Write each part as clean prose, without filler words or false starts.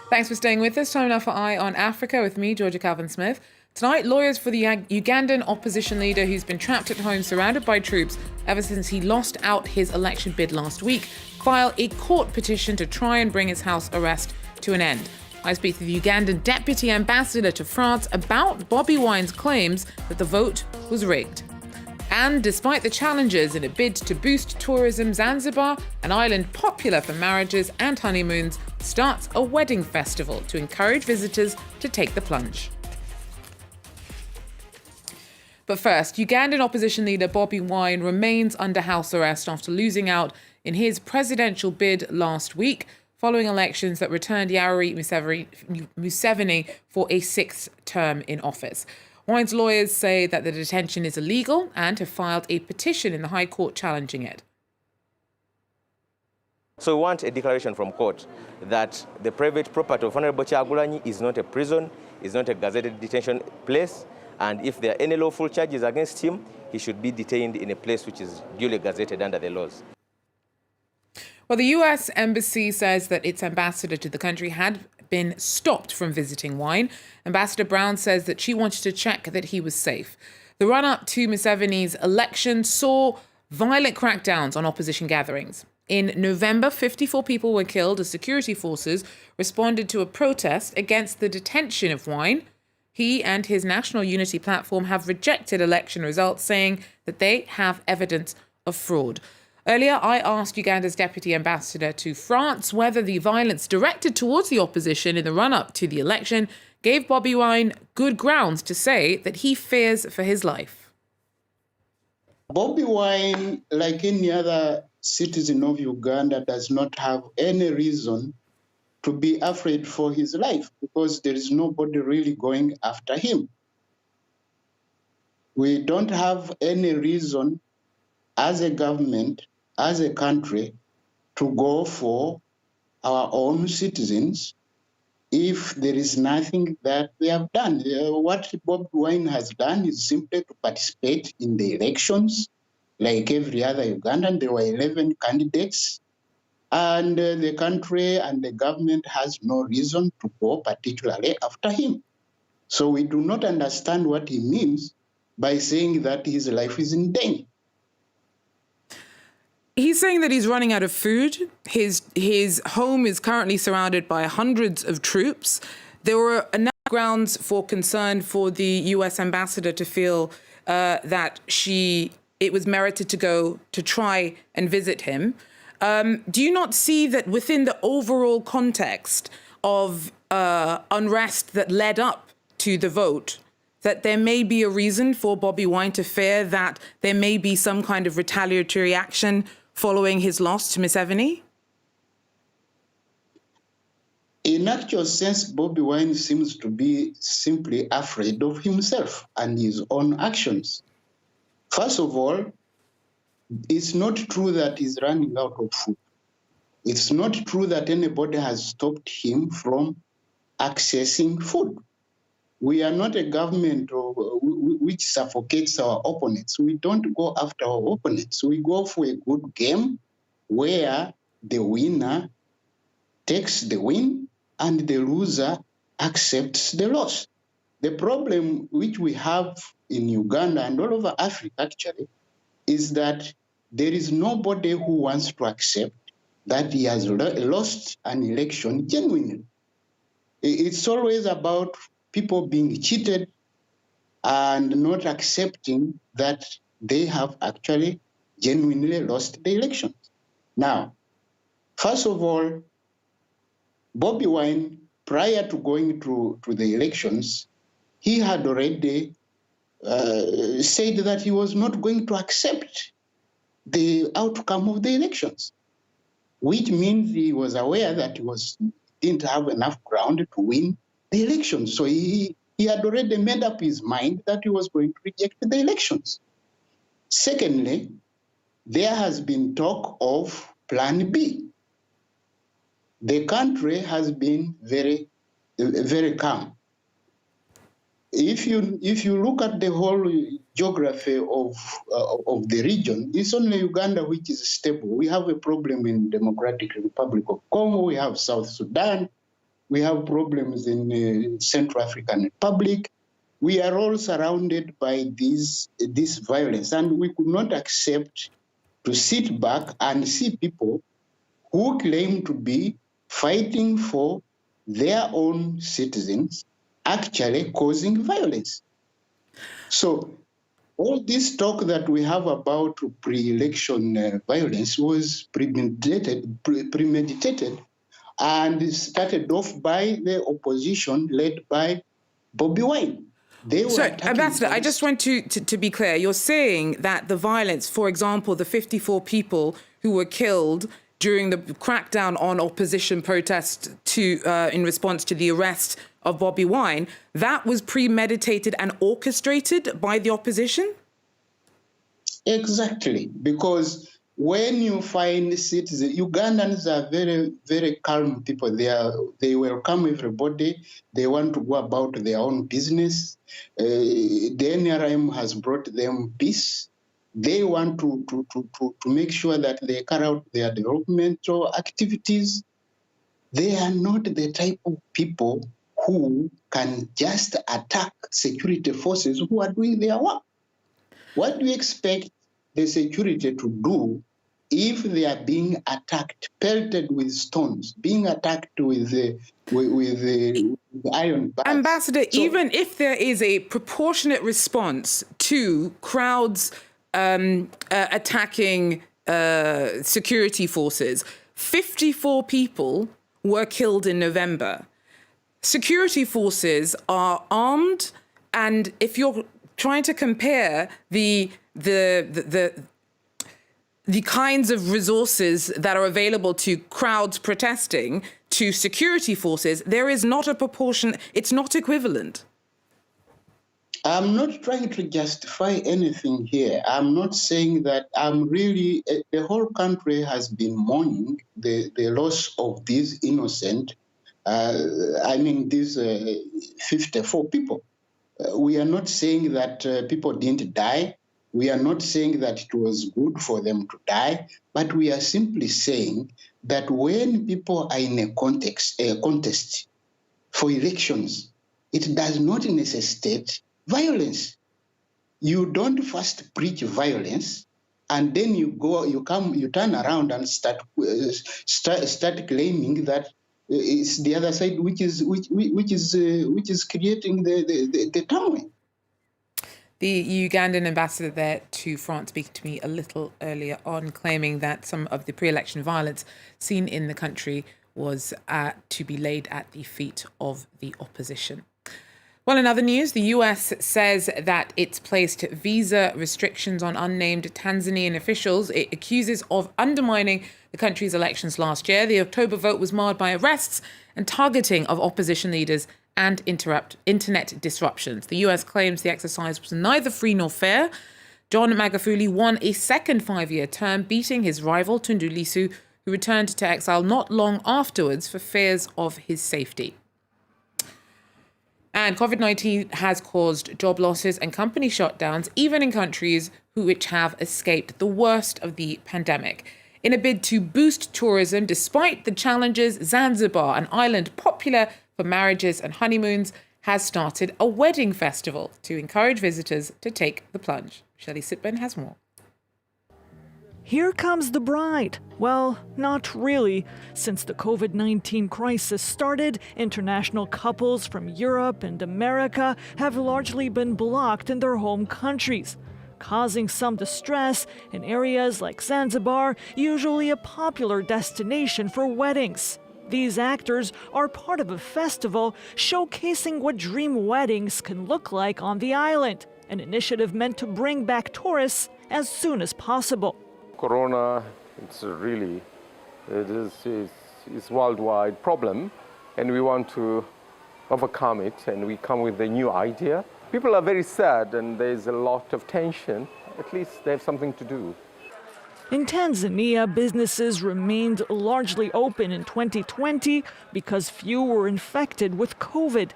Thanks for staying with us. Time now for Eye on Africa with me, Georgia Calvin-Smith. Tonight, lawyers for the Ugandan opposition leader who's been trapped at home surrounded by troops ever since he lost out his election bid last week file a court petition to try and bring his house arrest to an end. I speak to the Ugandan deputy ambassador to France about BOBi Wine's claims that the vote was rigged. And despite the challenges in a bid to boost tourism, Zanzibar, an island popular for marriages and honeymoons, starts a wedding festival to encourage visitors to take the plunge. But first, Ugandan opposition leader BOBi Wine remains under house arrest after losing out in his presidential bid last week, following elections that returned Yoweri Museveni for a sixth term in office. Wine's lawyers say that the detention is illegal and have filed a petition in the High Court challenging it. So we want a declaration from court that the private property of Honorable Kyagulanyi is not a prison, is not a gazetted detention place, and if there are any lawful charges against him, he should be detained in a place which is duly gazetted under the laws. Well, the US Embassy says that its ambassador to the country had been stopped from visiting Wine. Ambassador Brown says that she wanted to check that he was safe. The run-up to Museveni's election saw violent crackdowns on opposition gatherings. In November, 54 people were killed as security forces responded to a protest against the detention of Wine. He and his National Unity platform have rejected election results, saying that they have evidence of fraud. Earlier, I asked Uganda's deputy ambassador to France whether the violence directed towards the opposition in the run-up to the election gave BOBi Wine good grounds to say that he fears for his life. BOBi Wine, like any other citizen of Uganda, does not have any reason to be afraid for his life because there is nobody really going after him. We don't have any reason as a government, as a country, to go for our own citizens if there is nothing that they have done. What BOBi Wine has done is simply to participate in the elections like every other Ugandan. There were 11 candidates, and the country and the government has no reason to go particularly after him. So we do not understand what he means by saying that his life is in danger. He's saying that he's running out of food. His home is currently surrounded by hundreds of troops. There were enough grounds for concern for the US ambassador to feel that it was merited to go to try and visit him. Do you not see that within the overall context of unrest that led up to the vote, that there may be a reason for BOBi Wine to fear that there may be some kind of retaliatory action following his loss to Museveni? In actual sense, BOBi Wine seems to be simply afraid of himself and his own actions. First of all, it's not true that he's running out of food. It's not true that anybody has stopped him from accessing food. We are not a government which suffocates our opponents. We don't go after our opponents. We go for a good game where the winner takes the win and the loser accepts the loss. The problem which we have in Uganda and all over Africa actually is that there is nobody who wants to accept that he has lost an election genuinely. It's always about people being cheated and not accepting that they have actually genuinely lost the elections. Now, first of all, BOBi Wine, prior to going to the elections, he had already said that he was not going to accept the outcome of the elections, which means he was aware that he didn't have enough ground to win the elections. So he had already made up his mind that he was going to reject the elections. Secondly, there has been talk of Plan B. The country has been very, very calm. If you look at the whole geography of the region, it's only Uganda which is stable. We have a problem in Democratic Republic of Congo. We have South Sudan. We have problems in Central African Republic. We are all surrounded by this violence, and we could not accept to sit back and see people who claim to be fighting for their own citizens actually causing violence. So all this talk that we have about pre-election violence was premeditated and started off by the opposition led by BOBi Wine. So, Ambassador, I just want to be clear. You're saying that the violence, for example, the 54 people who were killed during the crackdown on opposition protests in response to the arrest of BOBi Wine, that was premeditated and orchestrated by the opposition? Exactly, because when you find citizens, Ugandans are very, very calm people. They welcome everybody. They want to go about their own business. The NRM has brought them peace. They want to make sure that they carry out their developmental activities. They are not the type of people who can just attack security forces who are doing their work. What do you expect the security to do if they are being attacked, pelted with stones, being attacked with iron bars? Ambassador, even if there is a proportionate response to crowds attacking security forces, 54 people were killed in November. Security forces are armed, and if you're trying to compare the kinds of resources that are available to crowds protesting to security forces, there is not a proportion, it's not equivalent. I'm not trying to justify anything here. I'm not saying that the whole country has been mourning the loss of these innocent, these 54 people. We are not saying that people didn't die. We are not saying that it was good for them to die, but we are simply saying that when people are in a contest for elections, it does not necessitate violence. You don't first preach violence, and then you turn around and start claiming that it's the other side which is creating the turmoil. The Ugandan ambassador there to France speaking to me a little earlier on, claiming that some of the pre-election violence seen in the country was to be laid at the feet of the opposition. Well, in other news, the US says that it's placed visa restrictions on unnamed Tanzanian officials it accuses of undermining the country's elections last year. The October vote was marred by arrests and targeting of opposition leaders and internet disruptions. The US claims the exercise was neither free nor fair. John Magufuli won a second 5-year term, beating his rival Tundu Lissu, who returned to exile not long afterwards for fears of his safety. And COVID-19 has caused job losses and company shutdowns, even in countries which have escaped the worst of the pandemic. In a bid to boost tourism, despite the challenges, Zanzibar, an island popular for marriages and honeymoons, has started a wedding festival to encourage visitors to take the plunge. Shelley Sitburn has more. Here comes the bride. Well, not really. Since the COVID-19 crisis started, international couples from Europe and America have largely been blocked in their home countries, causing some distress in areas like Zanzibar, usually a popular destination for weddings. These actors are part of a festival showcasing what dream weddings can look like on the island, an initiative meant to bring back tourists as soon as possible. Corona, it's a worldwide problem, and we want to overcome it, and we come with a new idea. People are very sad, and there's a lot of tension. At least they have something to do. In Tanzania, businesses remained largely open in 2020 because few were infected with COVID.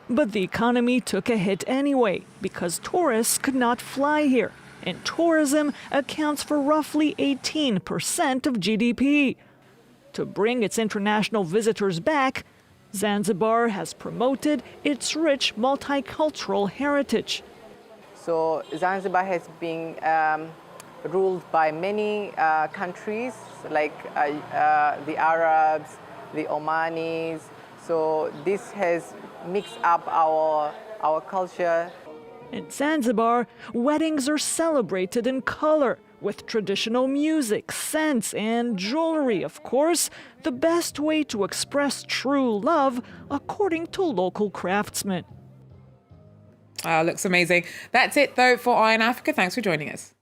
But the economy took a hit anyway because tourists could not fly here, and tourism accounts for roughly 18% of GDP. To bring its international visitors back, Zanzibar has promoted its rich multicultural heritage. So Zanzibar has been ruled by many countries like the Arabs, the Omanis. So this has mixed up our culture. In Zanzibar, weddings are celebrated in color, with traditional music, scents, and jewelry, of course, the best way to express true love, according to local craftsmen. Looks amazing. That's it, though, for Eye on Africa. Thanks for joining us.